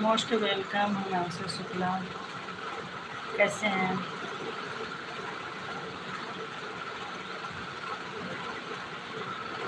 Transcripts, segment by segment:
Most welcome Himanshu Shukla. कैसे हैं?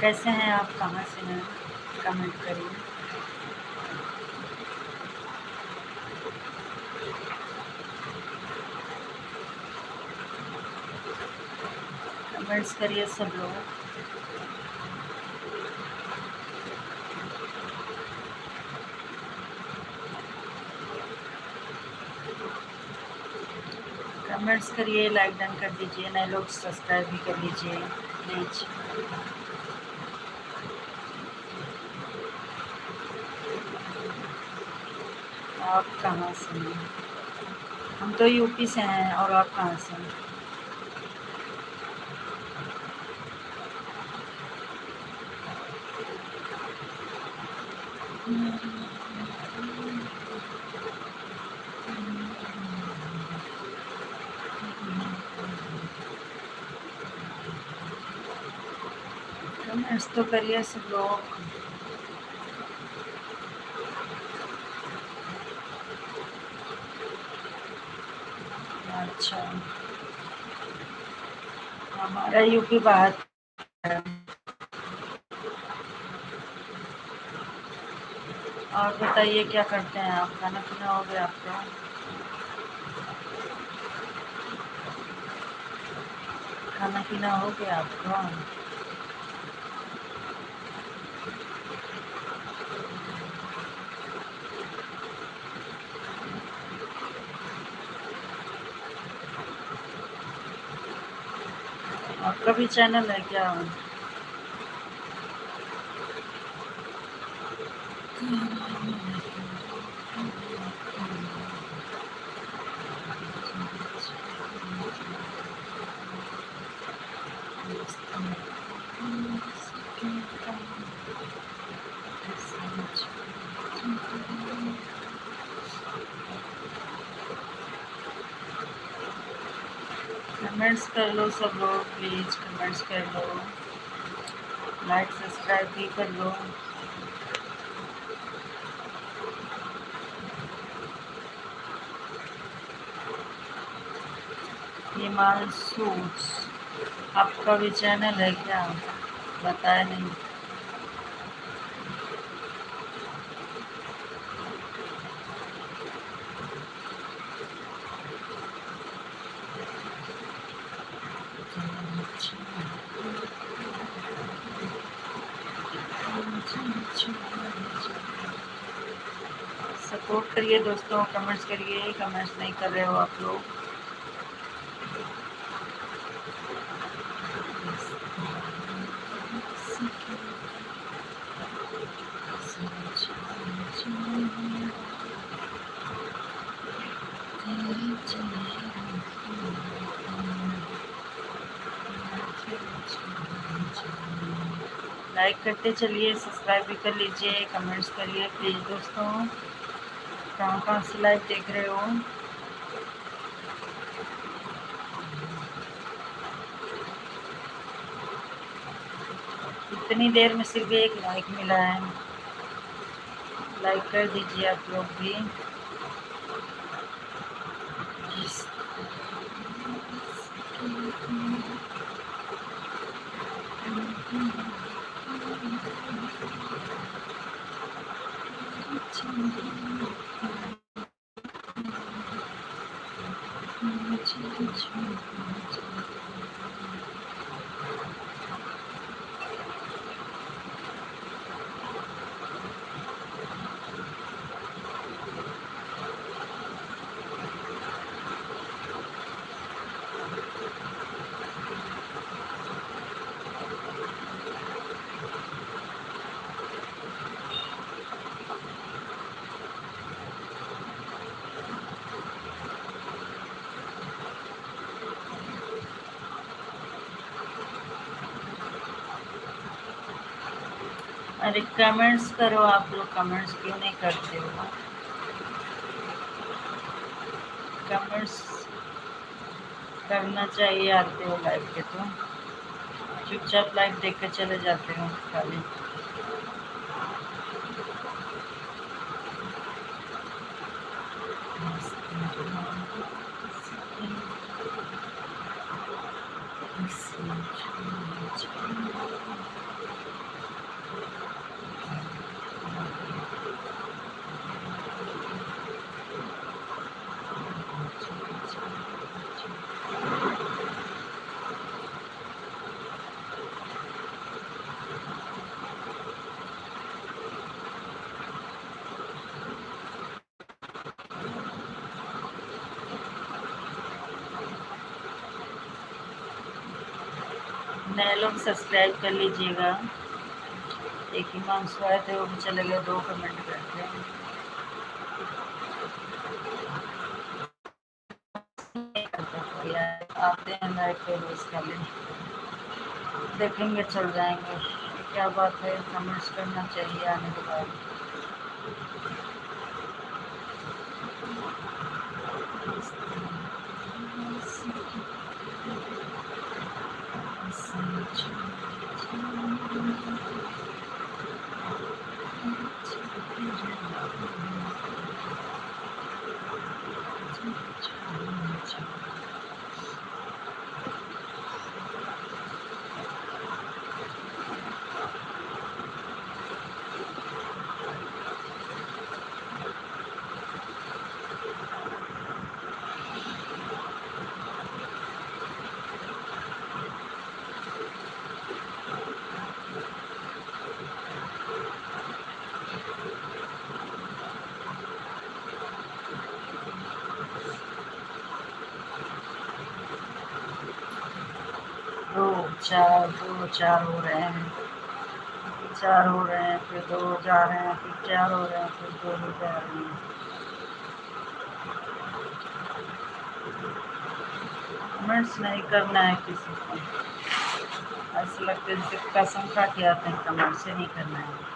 कैसे हैं आप? कहाँ से हैं? कमेंट करिए। कमेंट्स करिए सब लोग। कमेंट्स करिए, लाइक डन कर दीजिए, नए लोग सब्सक्राइब भी कर लीजिए प्लीज। आप कहाँ से हैं? हम तो यूपी से हैं। और आप कहाँ से हैं? कमेंट्स तो करिए सब लोग। अच्छा, हमारा यूपी बाहर है। और बताइए क्या करते हैं आप? खाना पीना हो गया आपका? खाना पीना हो गया आपका? आपका भी चैनल है क्या? कमेंट्स कर लो सब लोग प्लीज, कमेंट्स कर लो, लाइक सब्सक्राइब भी कर लो। हिमांशु, आपका भी चैनल है क्या? बताया नहीं। सपोर्ट करिए दोस्तों, कमेंट्स करिए। कमेंट्स नहीं कर रहे हो आप लोग। लाइक करते चलिए, सब्सक्राइब भी कर लीजिए, कमेंट्स करिए प्लीज दोस्तों। कहाँ कहाँ से लाइव देख रहे हो? इतनी देर में सिर्फ एक लाइक मिला है। लाइक कर दीजिए आप लोग भी। अरे कमेंट्स करो आप लोग, कमेंट्स क्यों नहीं करते हो? कमेंट्स करना चाहिए। आते हो लाइव पे तो चुपचाप लाइव देख के चले जाते हो खाली। नए लोग सब्सक्राइब कर लीजिएगा। एक हिमांशु आए थे, वो भी चले गए, 2 कमेंट करके। आते हैं लाइव पे रोज का भी देखेंगे, चल जाएंगे। क्या बात है, कमेंट्स करना चाहिए आने के बाद। दो चार हो रहे हैं, 4 हो रहे हैं, फिर 2 जा रहे हैं, फिर 4 हो रहे हैं, फिर 2 हो जा रहे हैं। कमेंट्स नहीं करना है किसी को, ऐसा लगता है जैसे कसम खा के आते हैं, कमेंट से नहीं करना है।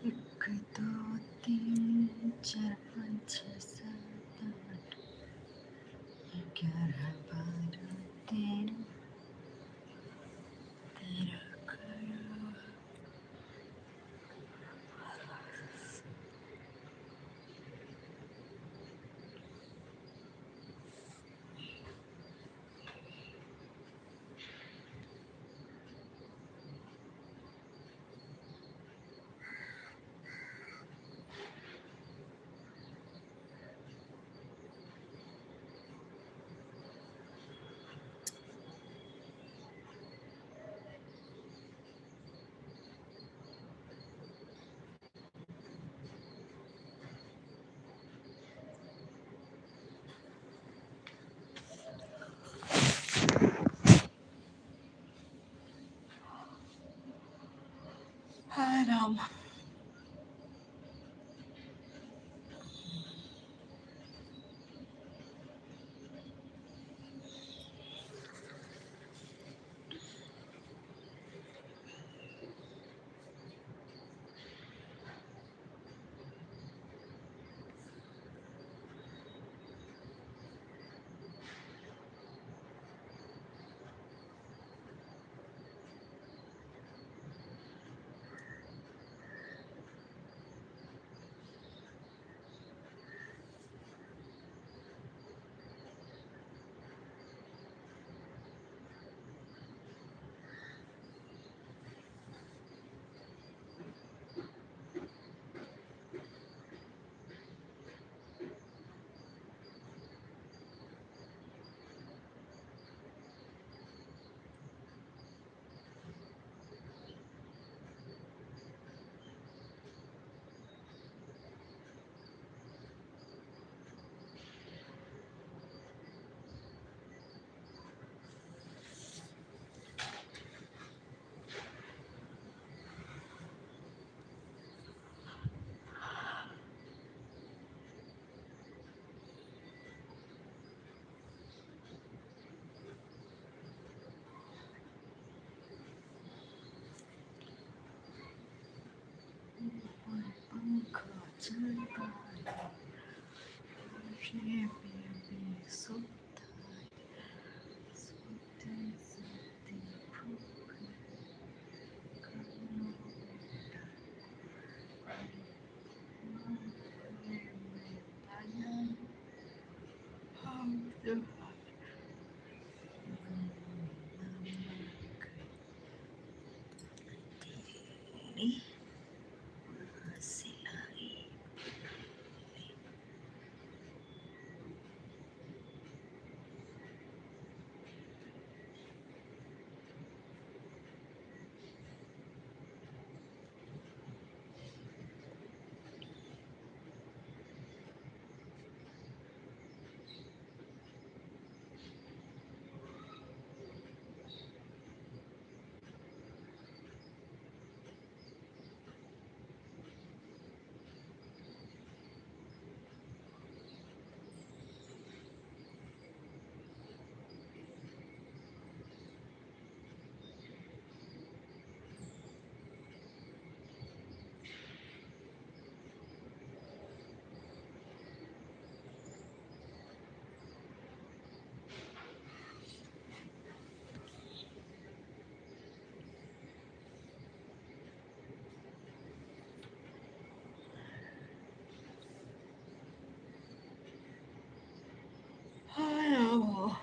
एक दो तीन चार पाँच छः सात आठ 11 12 13 हाय राम। चलता है ये भी सुनता सुनते सुनते फूक कानों में पाया हम तेरी सिलाई आया वो